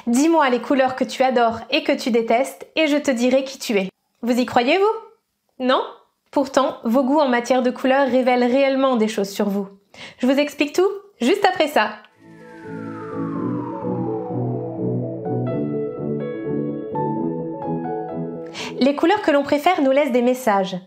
Dis-moi les couleurs que tu adores et que tu détestes et je te dirai qui tu es. Vous y croyez-vous? Non? Pourtant, vos goûts en matière de couleurs révèlent réellement des choses sur vous. Je vous explique tout juste après ça. Les couleurs que l'on préfère nous laissent des messages.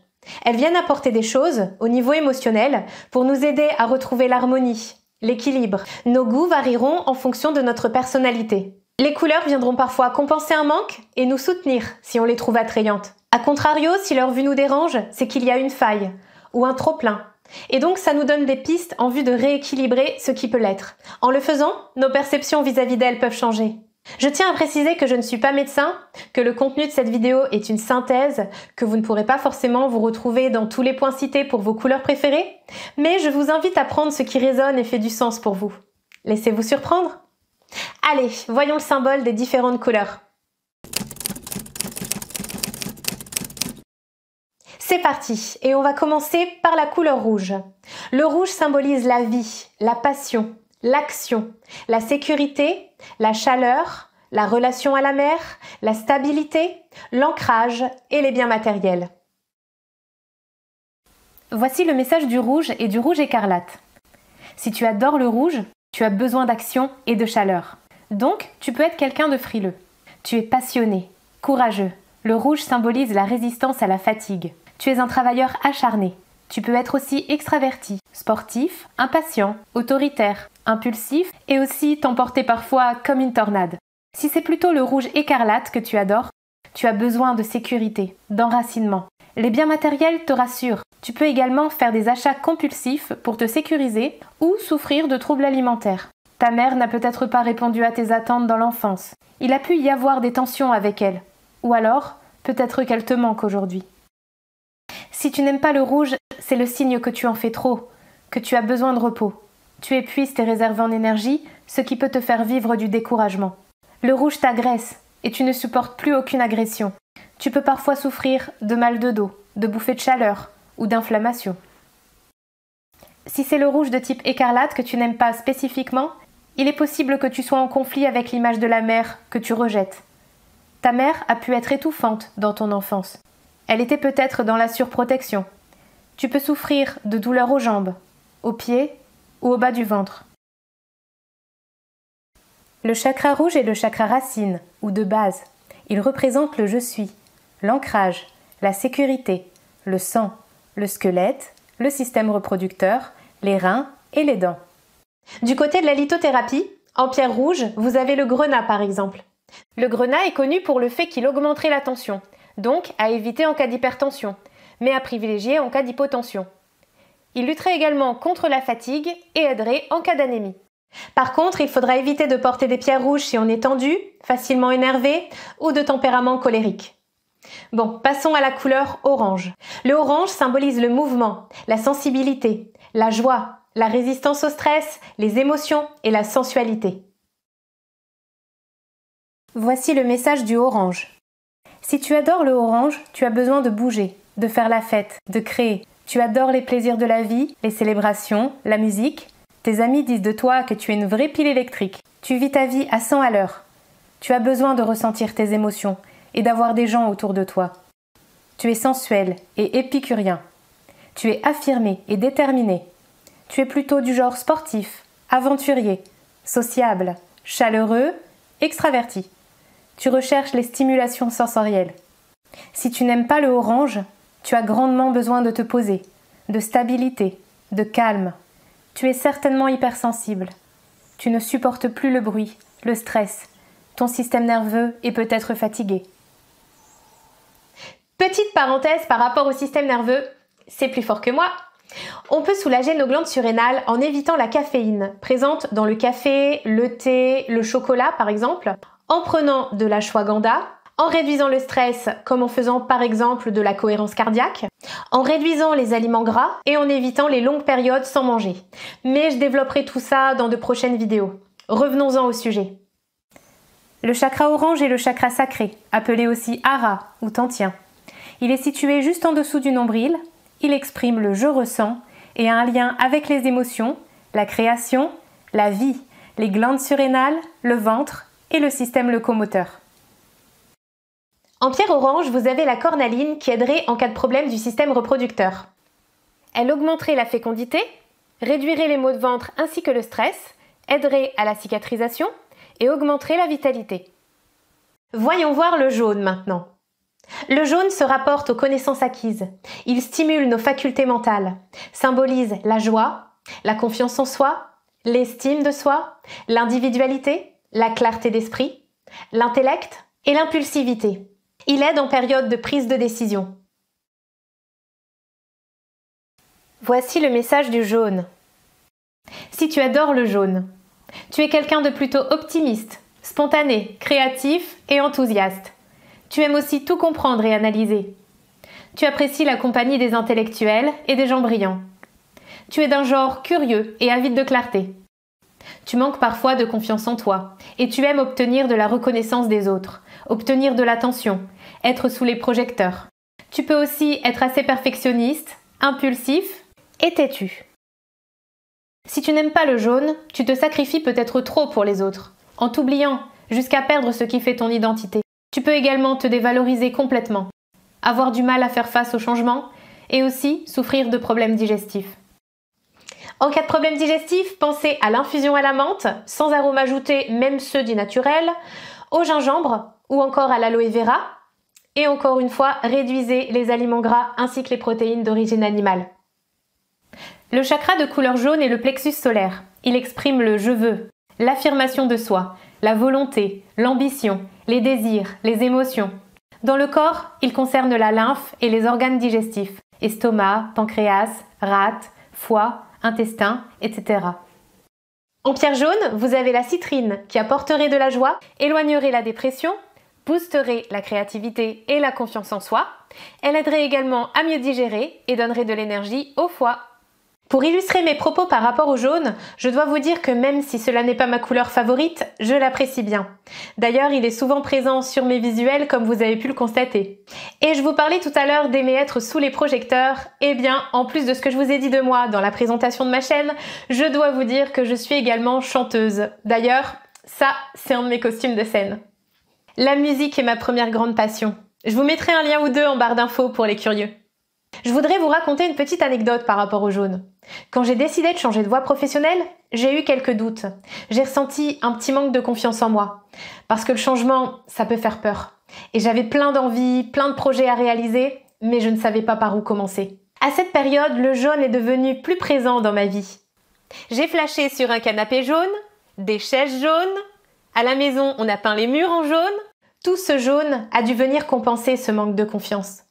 Elles viennent apporter des choses, au niveau émotionnel, pour nous aider à retrouver l'harmonie, l'équilibre. Nos goûts varieront en fonction de notre personnalité. Les couleurs viendront parfois compenser un manque et nous soutenir si on les trouve attrayantes. A contrario, si leur vue nous dérange, c'est qu'il y a une faille ou un trop-plein. Et donc ça nous donne des pistes en vue de rééquilibrer ce qui peut l'être. En le faisant, nos perceptions vis-à-vis d'elles peuvent changer. Je tiens à préciser que je ne suis pas médecin, que le contenu de cette vidéo est une synthèse, que vous ne pourrez pas forcément vous retrouver dans tous les points cités pour vos couleurs préférées, mais je vous invite à prendre ce qui résonne et fait du sens pour vous. Laissez-vous surprendre. Allez, voyons le symbole des différentes couleurs. C'est parti, et on va commencer par la couleur rouge. Le rouge symbolise la vie, la passion, l'action, la sécurité, la chaleur, la relation à la mer, la stabilité, l'ancrage et les biens matériels. Voici le message du rouge et du rouge écarlate. Si tu adores le rouge, tu as besoin d'action et de chaleur. Donc, tu peux être quelqu'un de frileux. Tu es passionné, courageux. Le rouge symbolise la résistance à la fatigue. Tu es un travailleur acharné. Tu peux être aussi extraverti, sportif, impatient, autoritaire, impulsif et aussi t'emporter parfois comme une tornade. Si c'est plutôt le rouge écarlate que tu adores, tu as besoin de sécurité, d'enracinement. Les biens matériels te rassurent. Tu peux également faire des achats compulsifs pour te sécuriser ou souffrir de troubles alimentaires. Ta mère n'a peut-être pas répondu à tes attentes dans l'enfance. Il a pu y avoir des tensions avec elle. Ou alors, peut-être qu'elle te manque aujourd'hui. Si tu n'aimes pas le rouge, c'est le signe que tu en fais trop, que tu as besoin de repos. Tu épuises tes réserves en énergie, ce qui peut te faire vivre du découragement. Le rouge t'agresse et tu ne supportes plus aucune agression. Tu peux parfois souffrir de mal de dos, de bouffées de chaleur ou d'inflammation. Si c'est le rouge de type écarlate que tu n'aimes pas spécifiquement, il est possible que tu sois en conflit avec l'image de la mère que tu rejettes. Ta mère a pu être étouffante dans ton enfance. Elle était peut-être dans la surprotection. Tu peux souffrir de douleurs aux jambes, aux pieds ou au bas du ventre. Le chakra rouge est le chakra racine ou de base. Il représente le je suis, l'ancrage, la sécurité, le sang, le squelette, le système reproducteur, les reins et les dents. Du côté de la lithothérapie, en pierre rouge, vous avez le grenat par exemple. Le grenat est connu pour le fait qu'il augmenterait la tension, donc à éviter en cas d'hypertension, mais à privilégier en cas d'hypotension. Il lutterait également contre la fatigue et aiderait en cas d'anémie. Par contre, il faudra éviter de porter des pierres rouges si on est tendu, facilement énervé ou de tempérament colérique. Bon, passons à la couleur orange. Le orange symbolise le mouvement, la sensibilité, la joie, la résistance au stress, les émotions et la sensualité. Voici le message du orange. Si tu adores le orange, tu as besoin de bouger, de faire la fête, de créer. Tu adores les plaisirs de la vie, les célébrations, la musique. Tes amis disent de toi que tu es une vraie pile électrique. Tu vis ta vie à 100 à l'heure. Tu as besoin de ressentir tes émotions et d'avoir des gens autour de toi. Tu es sensuel et épicurien. Tu es affirmé et déterminé. Tu es plutôt du genre sportif, aventurier, sociable, chaleureux, extraverti. Tu recherches les stimulations sensorielles. Si tu n'aimes pas le orange, tu as grandement besoin de te poser, de stabilité, de calme. Tu es certainement hypersensible. Tu ne supportes plus le bruit, le stress. Ton système nerveux est peut-être fatigué. Petite parenthèse par rapport au système nerveux, c'est plus fort que moi. On peut soulager nos glandes surrénales en évitant la caféine, présente dans le café, le thé, le chocolat par exemple, en prenant de l'ashwagandha, en réduisant le stress comme en faisant par exemple de la cohérence cardiaque, en réduisant les aliments gras et en évitant les longues périodes sans manger. Mais je développerai tout ça dans de prochaines vidéos. Revenons-en au sujet. Le chakra orange est le chakra sacré, appelé aussi hara ou tantien. Il est situé juste en dessous du nombril, il exprime le je ressens et a un lien avec les émotions, la création, la vie, les glandes surrénales, le ventre et le système locomoteur. En pierre orange, vous avez la cornaline qui aiderait en cas de problème du système reproducteur. Elle augmenterait la fécondité, réduirait les maux de ventre ainsi que le stress, aiderait à la cicatrisation et augmenterait la vitalité. Voyons voir le jaune maintenant. Le jaune se rapporte aux connaissances acquises. Il stimule nos facultés mentales, symbolise la joie, la confiance en soi, l'estime de soi, l'individualité, la clarté d'esprit, l'intellect et l'impulsivité. Il aide en période de prise de décision. Voici le message du jaune. Si tu adores le jaune, tu es quelqu'un de plutôt optimiste, spontané, créatif et enthousiaste. Tu aimes aussi tout comprendre et analyser. Tu apprécies la compagnie des intellectuels et des gens brillants. Tu es d'un genre curieux et avide de clarté. Tu manques parfois de confiance en toi et tu aimes obtenir de la reconnaissance des autres, obtenir de l'attention, être sous les projecteurs. Tu peux aussi être assez perfectionniste, impulsif et têtu. Si tu n'aimes pas le jaune, tu te sacrifies peut-être trop pour les autres, en t'oubliant jusqu'à perdre ce qui fait ton identité. Tu peux également te dévaloriser complètement, avoir du mal à faire face au changement et aussi souffrir de problèmes digestifs. En cas de problème digestif, pensez à l'infusion à la menthe, sans arôme ajouté, même ceux du naturel, au gingembre ou encore à l'aloe vera. Et encore une fois, réduisez les aliments gras ainsi que les protéines d'origine animale. Le chakra de couleur jaune est le plexus solaire. Il exprime le « je veux », l'affirmation de soi, la volonté, l'ambition, les désirs, les émotions. Dans le corps, il concerne la lymphe et les organes digestifs, estomac, pancréas, rate, foie, intestin, etc. En pierre jaune, vous avez la citrine qui apporterait de la joie, éloignerait la dépression, boosterait la créativité et la confiance en soi. Elle aiderait également à mieux digérer et donnerait de l'énergie au foie. Pour illustrer mes propos par rapport au jaune, je dois vous dire que même si cela n'est pas ma couleur favorite, je l'apprécie bien. D'ailleurs, il est souvent présent sur mes visuels comme vous avez pu le constater. Et je vous parlais tout à l'heure d'aimer être sous les projecteurs. Eh bien, en plus de ce que je vous ai dit de moi dans la présentation de ma chaîne, je dois vous dire que je suis également chanteuse. D'ailleurs, ça, c'est un de mes costumes de scène. La musique est ma première grande passion. Je vous mettrai un lien ou deux en barre d'infos pour les curieux. Je voudrais vous raconter une petite anecdote par rapport au jaune. Quand j'ai décidé de changer de voie professionnelle, j'ai eu quelques doutes. J'ai ressenti un petit manque de confiance en moi. Parce que le changement, ça peut faire peur. Et j'avais plein d'envies, plein de projets à réaliser, mais je ne savais pas par où commencer. À cette période, le jaune est devenu plus présent dans ma vie. J'ai flashé sur un canapé jaune, des chaises jaunes, à la maison on a peint les murs en jaune. Tout ce jaune a dû venir compenser ce manque de confiance.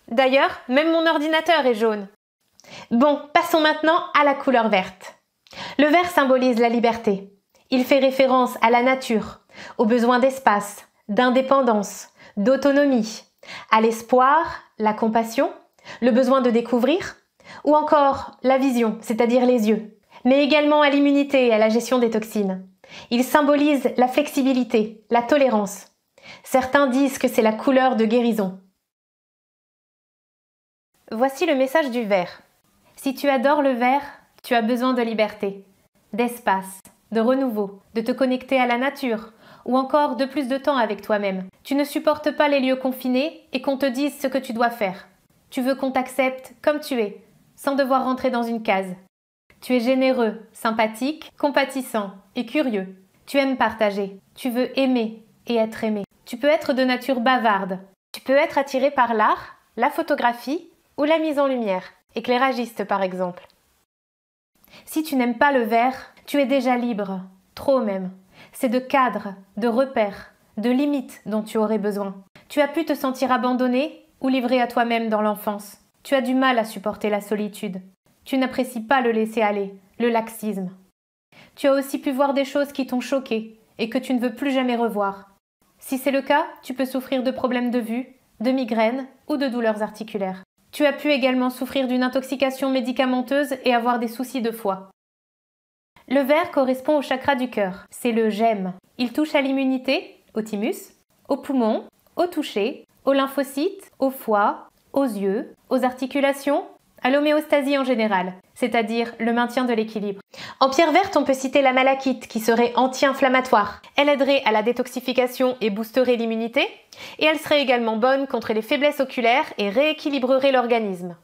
D'ailleurs, même mon ordinateur est jaune. Bon, passons maintenant à la couleur verte. Le vert symbolise la liberté. Il fait référence à la nature, aux besoins d'espace, d'indépendance, d'autonomie, à l'espoir, la compassion, le besoin de découvrir, ou encore la vision, c'est-à-dire les yeux, mais également à l'immunité et à la gestion des toxines. Il symbolise la flexibilité, la tolérance. Certains disent que c'est la couleur de guérison. Voici le message du vert. Si tu adores le vert, tu as besoin de liberté, d'espace, de renouveau, de te connecter à la nature ou encore de plus de temps avec toi-même. Tu ne supportes pas les lieux confinés et qu'on te dise ce que tu dois faire. Tu veux qu'on t'accepte comme tu es, sans devoir rentrer dans une case. Tu es généreux, sympathique, compatissant et curieux. Tu aimes partager. Tu veux aimer et être aimé. Tu peux être de nature bavarde. Tu peux être attiré par l'art, la photographie ou la mise en lumière, éclairagiste par exemple. Si tu n'aimes pas le vert, tu es déjà libre, trop même. C'est de cadres, de repères, de limites dont tu aurais besoin. Tu as pu te sentir abandonné ou livré à toi-même dans l'enfance. Tu as du mal à supporter la solitude. Tu n'apprécies pas le laisser-aller, le laxisme. Tu as aussi pu voir des choses qui t'ont choqué et que tu ne veux plus jamais revoir. Si c'est le cas, tu peux souffrir de problèmes de vue, de migraines ou de douleurs articulaires. Tu as pu également souffrir d'une intoxication médicamenteuse et avoir des soucis de foie. Le vert correspond au chakra du cœur. C'est le j'aime. Il touche à l'immunité, au thymus, aux poumons, au toucher, aux lymphocytes, au foie, aux yeux, aux articulations, à l'homéostasie en général, c'est-à-dire le maintien de l'équilibre. En pierre verte, on peut citer la malachite qui serait anti-inflammatoire. Elle aiderait à la détoxification et boosterait l'immunité, et elle serait également bonne contre les faiblesses oculaires et rééquilibrerait l'organisme.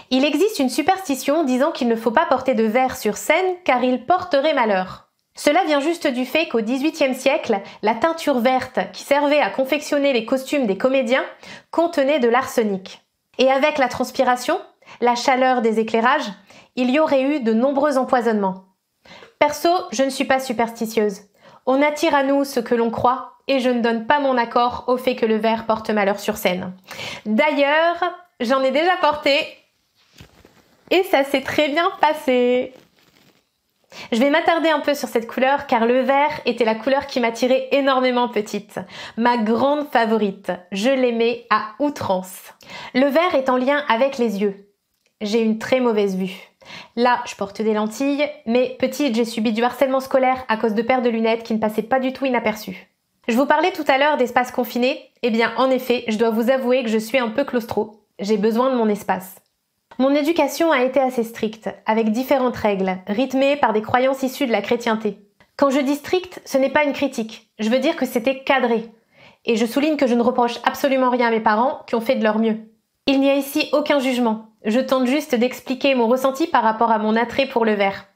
Il existe une superstition disant qu'il ne faut pas porter de verre sur scène car il porterait malheur. Cela vient juste du fait qu'au XVIIIe siècle, la teinture verte qui servait à confectionner les costumes des comédiens contenait de l'arsenic. Et avec la transpiration, la chaleur des éclairages, il y aurait eu de nombreux empoisonnements. Perso, je ne suis pas superstitieuse. On attire à nous ce que l'on croit et je ne donne pas mon accord au fait que le verre porte malheur sur scène. D'ailleurs, j'en ai déjà porté et ça s'est très bien passé. Je vais m'attarder un peu sur cette couleur car le vert était la couleur qui m'attirait énormément petite. Ma grande favorite. Je l'aimais à outrance. Le vert est en lien avec les yeux. J'ai une très mauvaise vue. Là, je porte des lentilles, mais petite, j'ai subi du harcèlement scolaire à cause de paires de lunettes qui ne passaient pas du tout inaperçues. Je vous parlais tout à l'heure d'espace confiné. Eh bien, en effet, je dois vous avouer que je suis un peu claustro. J'ai besoin de mon espace. Mon éducation a été assez stricte, avec différentes règles, rythmées par des croyances issues de la chrétienté. Quand je dis strict, ce n'est pas une critique. Je veux dire que c'était cadré. Et je souligne que je ne reproche absolument rien à mes parents qui ont fait de leur mieux. Il n'y a ici aucun jugement. Je tente juste d'expliquer mon ressenti par rapport à mon attrait pour le vert.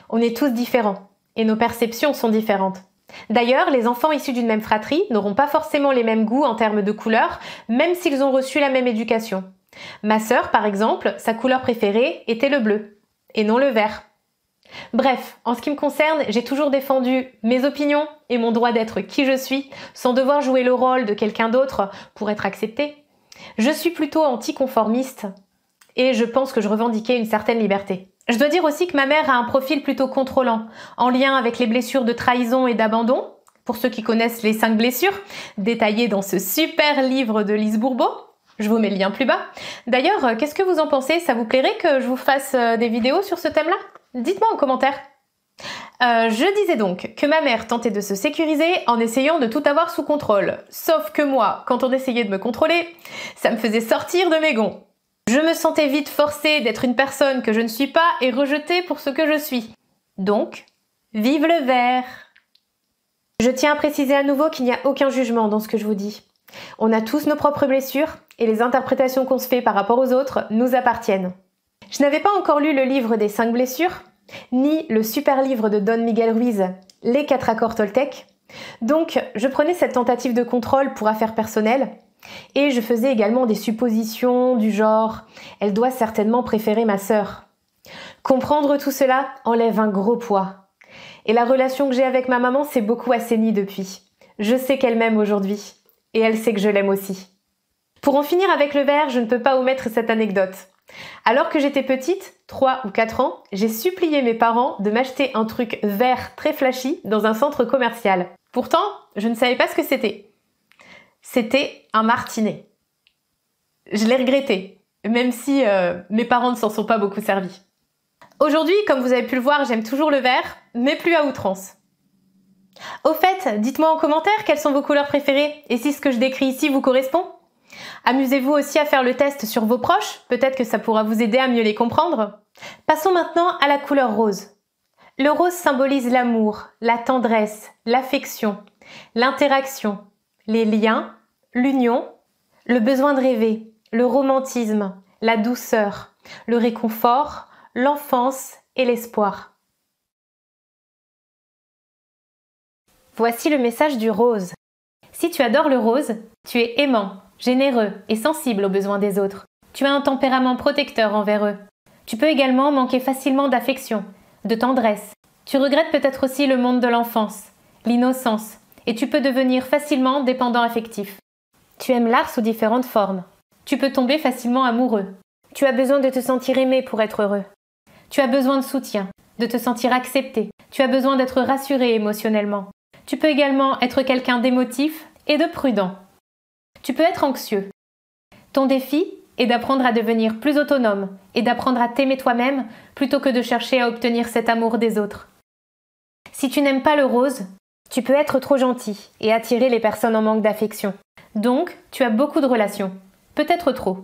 On est tous différents, et nos perceptions sont différentes. D'ailleurs, les enfants issus d'une même fratrie n'auront pas forcément les mêmes goûts en termes de couleurs, même s'ils ont reçu la même éducation. Ma sœur, par exemple, sa couleur préférée était le bleu, et non le vert. Bref, en ce qui me concerne, j'ai toujours défendu mes opinions et mon droit d'être qui je suis, sans devoir jouer le rôle de quelqu'un d'autre pour être acceptée. Je suis plutôt anticonformiste, et je pense que je revendiquais une certaine liberté. Je dois dire aussi que ma mère a un profil plutôt contrôlant, en lien avec les blessures de trahison et d'abandon, pour ceux qui connaissent les 5 blessures, détaillées dans ce super livre de Lise Bourbeau. Je vous mets le lien plus bas. D'ailleurs, qu'est-ce que vous en pensez? Ça vous plairait que je vous fasse des vidéos sur ce thème-là? Dites-moi en commentaire. Je disais donc que ma mère tentait de se sécuriser en essayant de tout avoir sous contrôle. Sauf que moi, quand on essayait de me contrôler, ça me faisait sortir de mes gonds. Je me sentais vite forcée d'être une personne que je ne suis pas et rejetée pour ce que je suis. Donc, vive le vert! Je tiens à préciser à nouveau qu'il n'y a aucun jugement dans ce que je vous dis. On a tous nos propres blessures et les interprétations qu'on se fait par rapport aux autres nous appartiennent. Je n'avais pas encore lu le livre des 5 blessures, ni le super livre de Don Miguel Ruiz, Les 4 accords Toltec. Donc, je prenais cette tentative de contrôle pour affaires personnelles et je faisais également des suppositions du genre « elle doit certainement préférer ma sœur ». Comprendre tout cela enlève un gros poids. Et la relation que j'ai avec ma maman s'est beaucoup assainie depuis. Je sais qu'elle m'aime aujourd'hui. Et elle sait que je l'aime aussi. Pour en finir avec le vert, je ne peux pas omettre cette anecdote. Alors que j'étais petite, 3 ou 4 ans, j'ai supplié mes parents de m'acheter un truc vert très flashy dans un centre commercial. Pourtant, je ne savais pas ce que c'était. C'était un martinet. Je l'ai regretté, même si mes parents ne s'en sont pas beaucoup servis. Aujourd'hui, comme vous avez pu le voir, j'aime toujours le vert, mais plus à outrance. Au fait, dites-moi en commentaire quelles sont vos couleurs préférées et si ce que je décris ici vous correspond. Amusez-vous aussi à faire le test sur vos proches, peut-être que ça pourra vous aider à mieux les comprendre. Passons maintenant à la couleur rose. Le rose symbolise l'amour, la tendresse, l'affection, l'interaction, les liens, l'union, le besoin de rêver, le romantisme, la douceur, le réconfort, l'enfance et l'espoir. Voici le message du rose. Si tu adores le rose, tu es aimant, généreux et sensible aux besoins des autres. Tu as un tempérament protecteur envers eux. Tu peux également manquer facilement d'affection, de tendresse. Tu regrettes peut-être aussi le monde de l'enfance, l'innocence, et tu peux devenir facilement dépendant affectif. Tu aimes l'art sous différentes formes. Tu peux tomber facilement amoureux. Tu as besoin de te sentir aimé pour être heureux. Tu as besoin de soutien, de te sentir accepté. Tu as besoin d'être rassuré émotionnellement. Tu peux également être quelqu'un d'émotif et de prudent. Tu peux être anxieux. Ton défi est d'apprendre à devenir plus autonome et d'apprendre à t'aimer toi-même plutôt que de chercher à obtenir cet amour des autres. Si tu n'aimes pas le rose, tu peux être trop gentil et attirer les personnes en manque d'affection. Donc, tu as beaucoup de relations, peut-être trop.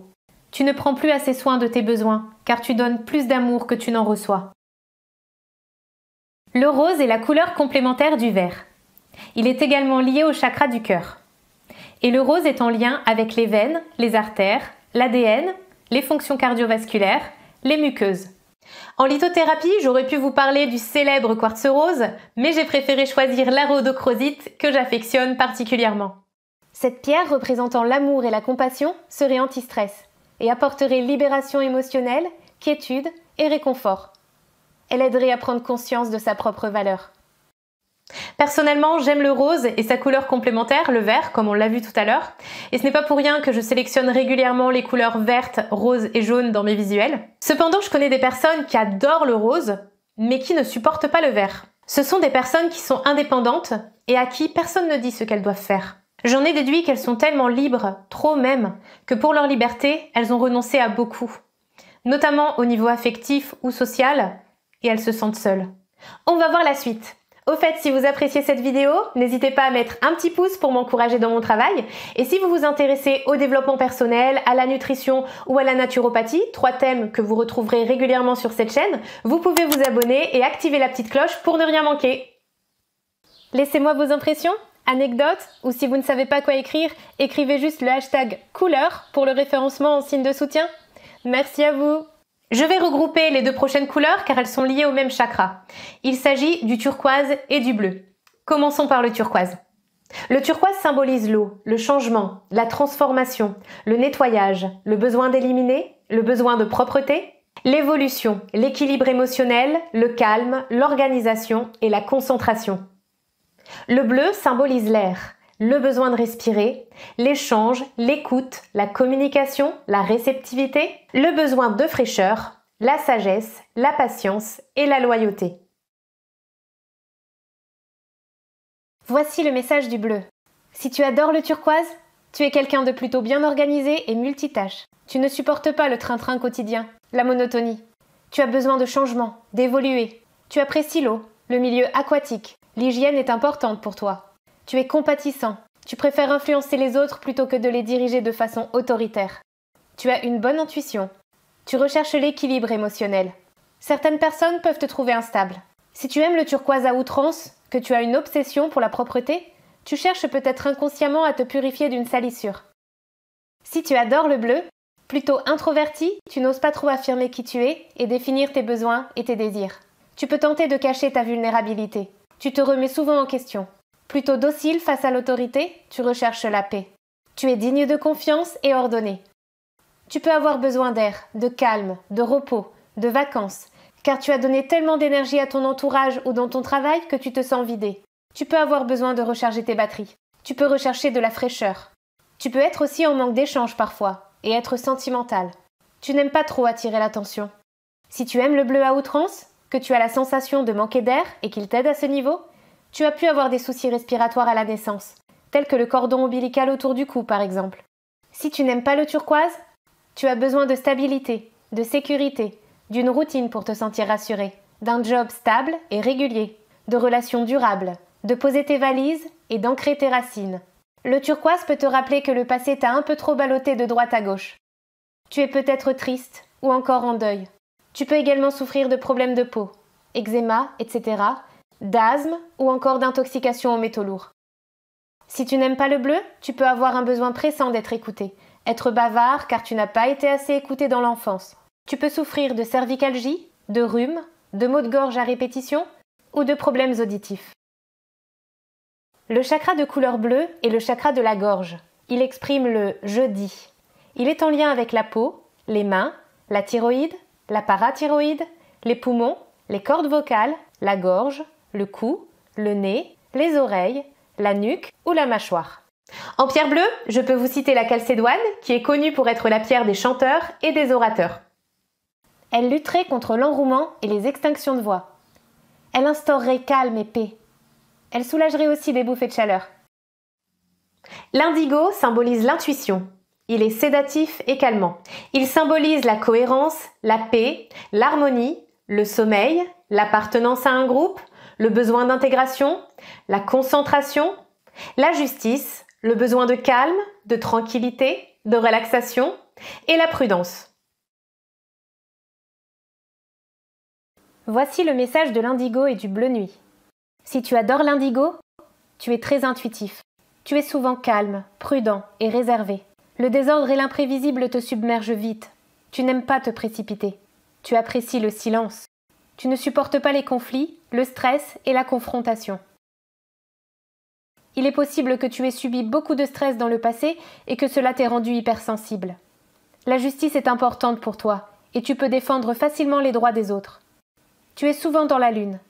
Tu ne prends plus assez soin de tes besoins, car tu donnes plus d'amour que tu n'en reçois. Le rose est la couleur complémentaire du vert. Il est également lié au chakra du cœur. Et le rose est en lien avec les veines, les artères, l'ADN, les fonctions cardiovasculaires, les muqueuses. En lithothérapie, j'aurais pu vous parler du célèbre quartz rose, mais j'ai préféré choisir la rhodochrosite que j'affectionne particulièrement. Cette pierre représentant l'amour et la compassion serait anti-stress et apporterait libération émotionnelle, quiétude et réconfort. Elle aiderait à prendre conscience de sa propre valeur. Personnellement, j'aime le rose et sa couleur complémentaire, le vert, comme on l'a vu tout à l'heure. Et ce n'est pas pour rien que je sélectionne régulièrement les couleurs vertes, roses et jaunes dans mes visuels. Cependant, je connais des personnes qui adorent le rose, mais qui ne supportent pas le vert. Ce sont des personnes qui sont indépendantes et à qui personne ne dit ce qu'elles doivent faire. J'en ai déduit qu'elles sont tellement libres, trop même, que pour leur liberté, elles ont renoncé à beaucoup. Notamment au niveau affectif ou social, et elles se sentent seules. On va voir la suite. Au fait, si vous appréciez cette vidéo, n'hésitez pas à mettre un petit pouce pour m'encourager dans mon travail. Et si vous vous intéressez au développement personnel, à la nutrition ou à la naturopathie, 3 thèmes que vous retrouverez régulièrement sur cette chaîne, vous pouvez vous abonner et activer la petite cloche pour ne rien manquer. Laissez-moi vos impressions, anecdotes, ou si vous ne savez pas quoi écrire, écrivez juste le hashtag couleur pour le référencement en signe de soutien. Merci à vous! Je vais regrouper les 2 prochaines couleurs car elles sont liées au même chakra. Il s'agit du turquoise et du bleu. Commençons par le turquoise. Le turquoise symbolise l'eau, le changement, la transformation, le nettoyage, le besoin d'éliminer, le besoin de propreté, l'évolution, l'équilibre émotionnel, le calme, l'organisation et la concentration. Le bleu symbolise l'air, le besoin de respirer, l'échange, l'écoute, la communication, la réceptivité, le besoin de fraîcheur, la sagesse, la patience et la loyauté. Voici le message du bleu. Si tu adores le turquoise, tu es quelqu'un de plutôt bien organisé et multitâche. Tu ne supportes pas le train-train quotidien, la monotonie. Tu as besoin de changement, d'évoluer. Tu apprécies l'eau, le milieu aquatique. L'hygiène est importante pour toi. Tu es compatissant. Tu préfères influencer les autres plutôt que de les diriger de façon autoritaire. Tu as une bonne intuition. Tu recherches l'équilibre émotionnel. Certaines personnes peuvent te trouver instable. Si tu aimes le turquoise à outrance, que tu as une obsession pour la propreté, tu cherches peut-être inconsciemment à te purifier d'une salissure. Si tu adores le bleu, plutôt introverti, tu n'oses pas trop affirmer qui tu es et définir tes besoins et tes désirs. Tu peux tenter de cacher ta vulnérabilité. Tu te remets souvent en question. Plutôt docile face à l'autorité, tu recherches la paix. Tu es digne de confiance et ordonné. Tu peux avoir besoin d'air, de calme, de repos, de vacances, car tu as donné tellement d'énergie à ton entourage ou dans ton travail que tu te sens vidé. Tu peux avoir besoin de recharger tes batteries. Tu peux rechercher de la fraîcheur. Tu peux être aussi en manque d'échange parfois et être sentimental. Tu n'aimes pas trop attirer l'attention. Si tu aimes le bleu à outrance, que tu as la sensation de manquer d'air et qu'il t'aide à ce niveau, tu as pu avoir des soucis respiratoires à la naissance, tels que le cordon ombilical autour du cou par exemple. Si tu n'aimes pas le turquoise, tu as besoin de stabilité, de sécurité, d'une routine pour te sentir rassuré, d'un job stable et régulier, de relations durables, de poser tes valises et d'ancrer tes racines. Le turquoise peut te rappeler que le passé t'a un peu trop ballotté de droite à gauche. Tu es peut-être triste ou encore en deuil. Tu peux également souffrir de problèmes de peau, eczéma, etc., d'asthme ou encore d'intoxication aux métaux lourds. Si tu n'aimes pas le bleu, tu peux avoir un besoin pressant d'être écouté, être bavard car tu n'as pas été assez écouté dans l'enfance. Tu peux souffrir de cervicalgie, de rhume, de maux de gorge à répétition ou de problèmes auditifs. Le chakra de couleur bleue est le chakra de la gorge. Il exprime le « je dis ». Il est en lien avec la peau, les mains, la thyroïde, la parathyroïde, les poumons, les cordes vocales, la gorge, le cou, le nez, les oreilles, la nuque ou la mâchoire. En pierre bleue, je peux vous citer la calcédoine, qui est connue pour être la pierre des chanteurs et des orateurs. Elle lutterait contre l'enrouement et les extinctions de voix. Elle instaurerait calme et paix. Elle soulagerait aussi des bouffées de chaleur. L'indigo symbolise l'intuition. Il est sédatif et calmant. Il symbolise la cohérence, la paix, l'harmonie, le sommeil, l'appartenance à un groupe, le besoin d'intégration, la concentration, la justice, le besoin de calme, de tranquillité, de relaxation, et la prudence. Voici le message de l'indigo et du bleu nuit. Si tu adores l'indigo, tu es très intuitif. Tu es souvent calme, prudent et réservé. Le désordre et l'imprévisible te submergent vite. Tu n'aimes pas te précipiter. Tu apprécies le silence. Tu ne supportes pas les conflits, le stress et la confrontation. Il est possible que tu aies subi beaucoup de stress dans le passé et que cela t'ait rendu hypersensible. La justice est importante pour toi et tu peux défendre facilement les droits des autres. Tu es souvent dans la lune.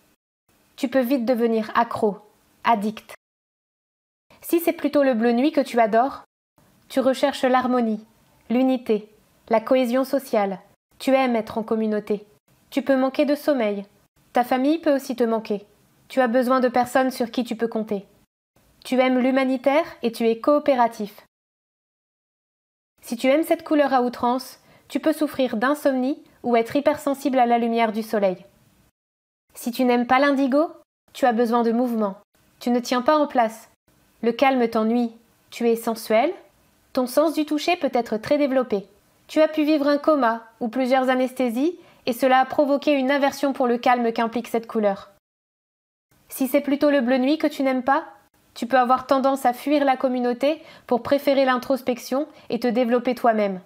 Tu peux vite devenir accro, addict. Si c'est plutôt le bleu nuit que tu adores, tu recherches l'harmonie, l'unité, la cohésion sociale. Tu aimes être en communauté. Tu peux manquer de sommeil. Ta famille peut aussi te manquer. Tu as besoin de personnes sur qui tu peux compter. Tu aimes l'humanitaire et tu es coopératif. Si tu aimes cette couleur à outrance, tu peux souffrir d'insomnie ou être hypersensible à la lumière du soleil. Si tu n'aimes pas l'indigo, tu as besoin de mouvement. Tu ne tiens pas en place. Le calme t'ennuie. Tu es sensuel. Ton sens du toucher peut être très développé. Tu as pu vivre un coma ou plusieurs anesthésies et cela a provoqué une aversion pour le calme qu'implique cette couleur. Si c'est plutôt le bleu nuit que tu n'aimes pas, tu peux avoir tendance à fuir la communauté pour préférer l'introspection et te développer toi-même.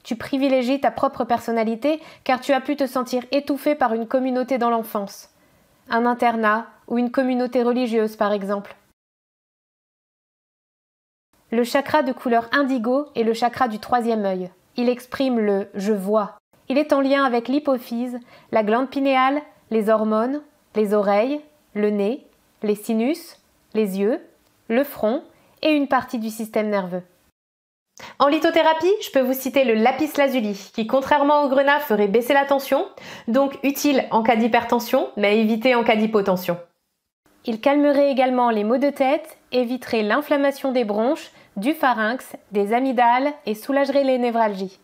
Tu privilégies ta propre personnalité car tu as pu te sentir étouffé par une communauté dans l'enfance, un internat ou une communauté religieuse par exemple. Le chakra de couleur indigo est le chakra du troisième œil. Il exprime le « je vois ». Il est en lien avec l'hypophyse, la glande pinéale, les hormones, les oreilles, le nez, les sinus, les yeux, le front et une partie du système nerveux. En lithothérapie, je peux vous citer le lapis lazuli, qui contrairement au grenat ferait baisser la tension, donc utile en cas d'hypertension, mais évité en cas d'hypotension. Il calmerait également les maux de tête, éviterait l'inflammation des bronches, du pharynx, des amygdales et soulagerait les névralgies.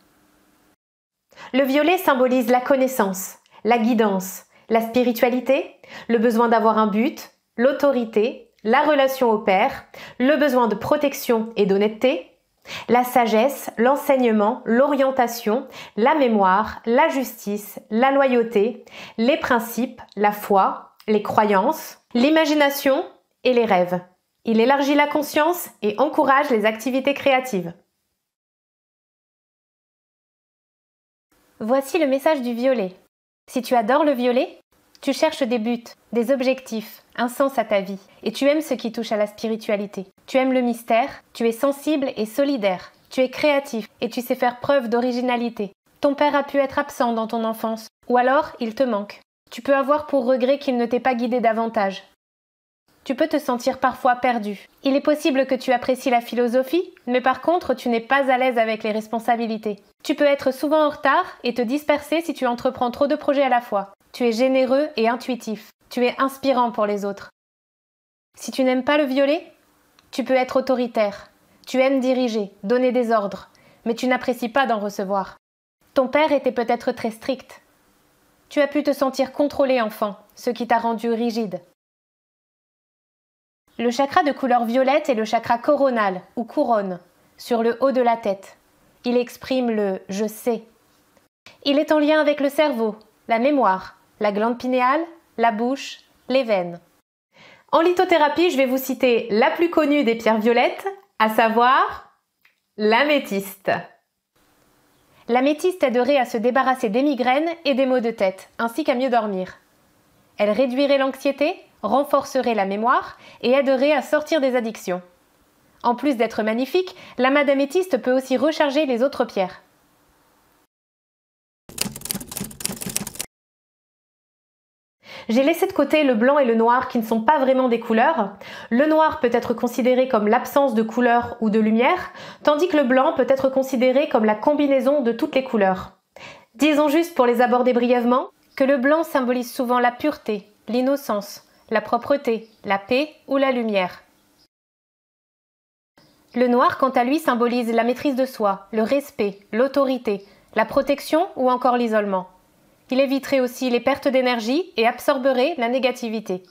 Le violet symbolise la connaissance, la guidance, la spiritualité, le besoin d'avoir un but, l'autorité, la relation au père, le besoin de protection et d'honnêteté, la sagesse, l'enseignement, l'orientation, la mémoire, la justice, la loyauté, les principes, la foi, les croyances, l'imagination et les rêves. Il élargit la conscience et encourage les activités créatives. Voici le message du violet. Si tu adores le violet, tu cherches des buts, des objectifs, un sens à ta vie, et tu aimes ce qui touche à la spiritualité. Tu aimes le mystère, tu es sensible et solidaire, tu es créatif et tu sais faire preuve d'originalité. Ton père a pu être absent dans ton enfance, ou alors il te manque. Tu peux avoir pour regret qu'il ne t'ait pas guidé davantage. Tu peux te sentir parfois perdu. Il est possible que tu apprécies la philosophie, mais par contre tu n'es pas à l'aise avec les responsabilités. Tu peux être souvent en retard et te disperser si tu entreprends trop de projets à la fois. Tu es généreux et intuitif. Tu es inspirant pour les autres. Si tu n'aimes pas le violet, tu peux être autoritaire. Tu aimes diriger, donner des ordres, mais tu n'apprécies pas d'en recevoir. Ton père était peut-être très strict. Tu as pu te sentir contrôlé enfant, ce qui t'a rendu rigide. Le chakra de couleur violette est le chakra coronal ou couronne, sur le haut de la tête. Il exprime le « je sais ». Il est en lien avec le cerveau, la mémoire, la glande pinéale, la bouche, les veines. En lithothérapie, je vais vous citer la plus connue des pierres violettes, à savoir l'améthyste. L'améthyste aiderait à se débarrasser des migraines et des maux de tête, ainsi qu'à mieux dormir. Elle réduirait l'anxiété, renforcerait la mémoire et aiderait à sortir des addictions. En plus d'être magnifique, l'amas d'améthyste peut aussi recharger les autres pierres. J'ai laissé de côté le blanc et le noir qui ne sont pas vraiment des couleurs. Le noir peut être considéré comme l'absence de couleur ou de lumière, tandis que le blanc peut être considéré comme la combinaison de toutes les couleurs. Disons juste pour les aborder brièvement que le blanc symbolise souvent la pureté, l'innocence, la propreté, la paix ou la lumière. Le noir, quant à lui, symbolise la maîtrise de soi, le respect, l'autorité, la protection ou encore l'isolement. Il éviterait aussi les pertes d'énergie et absorberait la négativité.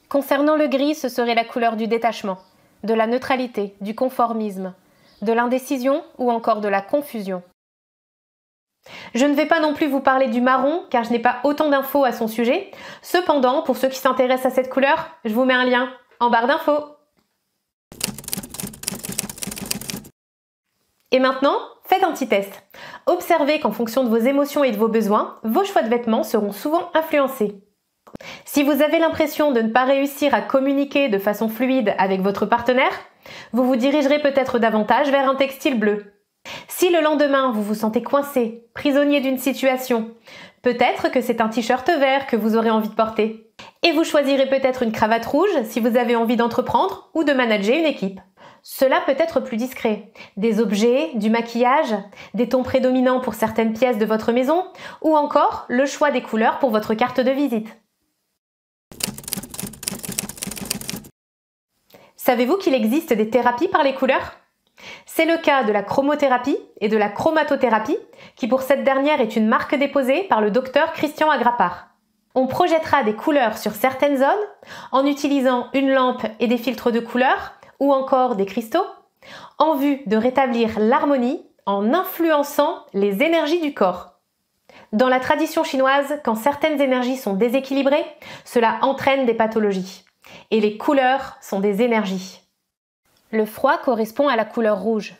Concernant le gris, ce serait la couleur du détachement, de la neutralité, du conformisme. de l'indécision ou encore de la confusion. Je ne vais pas non plus vous parler du marron car je n'ai pas autant d'infos à son sujet. Cependant, pour ceux qui s'intéressent à cette couleur, je vous mets un lien en barre d'infos. Et maintenant, faites un petit test. Observez qu'en fonction de vos émotions et de vos besoins, vos choix de vêtements seront souvent influencés. Si vous avez l'impression de ne pas réussir à communiquer de façon fluide avec votre partenaire, vous vous dirigerez peut-être davantage vers un textile bleu. Si le lendemain vous vous sentez coincé, prisonnier d'une situation, peut-être que c'est un t-shirt vert que vous aurez envie de porter. Et vous choisirez peut-être une cravate rouge si vous avez envie d'entreprendre ou de manager une équipe. Cela peut être plus discret. Des objets, du maquillage, des tons prédominants pour certaines pièces de votre maison ou encore le choix des couleurs pour votre carte de visite. Savez-vous qu'il existe des thérapies par les couleurs ? C'est le cas de la chromothérapie et de la chromatothérapie, qui pour cette dernière est une marque déposée par le docteur Christian Agrapar. On projettera des couleurs sur certaines zones en utilisant une lampe et des filtres de couleurs ou encore des cristaux, en vue de rétablir l'harmonie en influençant les énergies du corps. Dans la tradition chinoise, quand certaines énergies sont déséquilibrées, cela entraîne des pathologies. Et les couleurs sont des énergies. Le froid correspond à la couleur rouge.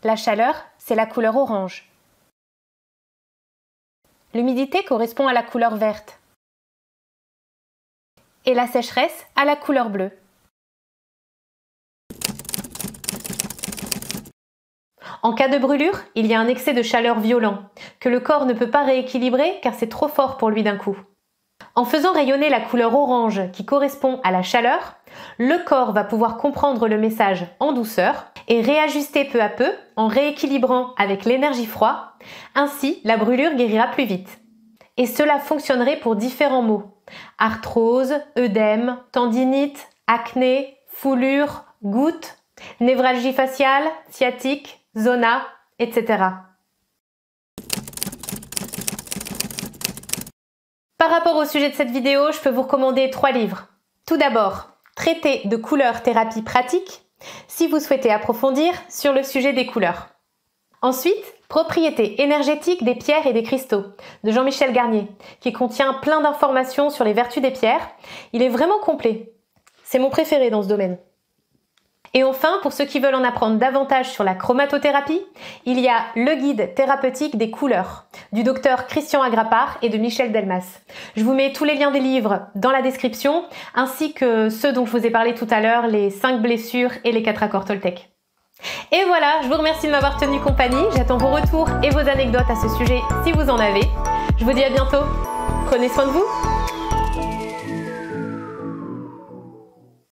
La chaleur, c'est la couleur orange. L'humidité correspond à la couleur verte. Et la sécheresse à la couleur bleue. En cas de brûlure, il y a un excès de chaleur violent, que le corps ne peut pas rééquilibrer car c'est trop fort pour lui d'un coup. En faisant rayonner la couleur orange qui correspond à la chaleur, le corps va pouvoir comprendre le message en douceur et réajuster peu à peu en rééquilibrant avec l'énergie froide. Ainsi, la brûlure guérira plus vite. Et cela fonctionnerait pour différents maux. Arthrose, œdème, tendinite, acné, foulure, gouttes, névralgie faciale, sciatique, zona, etc. Par rapport au sujet de cette vidéo, je peux vous recommander 3 livres. Tout d'abord, Traité de couleurs thérapie pratique, si vous souhaitez approfondir sur le sujet des couleurs. Ensuite, Propriétés énergétiques des pierres et des cristaux, de Jean-Michel Garnier, qui contient plein d'informations sur les vertus des pierres. Il est vraiment complet. C'est mon préféré dans ce domaine. Et enfin, pour ceux qui veulent en apprendre davantage sur la chromatothérapie, il y a le guide thérapeutique des couleurs du docteur Christian Agrapar et de Michel Delmas. Je vous mets tous les liens des livres dans la description, ainsi que ceux dont je vous ai parlé tout à l'heure, les 5 blessures et les 4 accords Toltec. Et voilà, je vous remercie de m'avoir tenu compagnie. J'attends vos retours et vos anecdotes à ce sujet si vous en avez. Je vous dis à bientôt. Prenez soin de vous.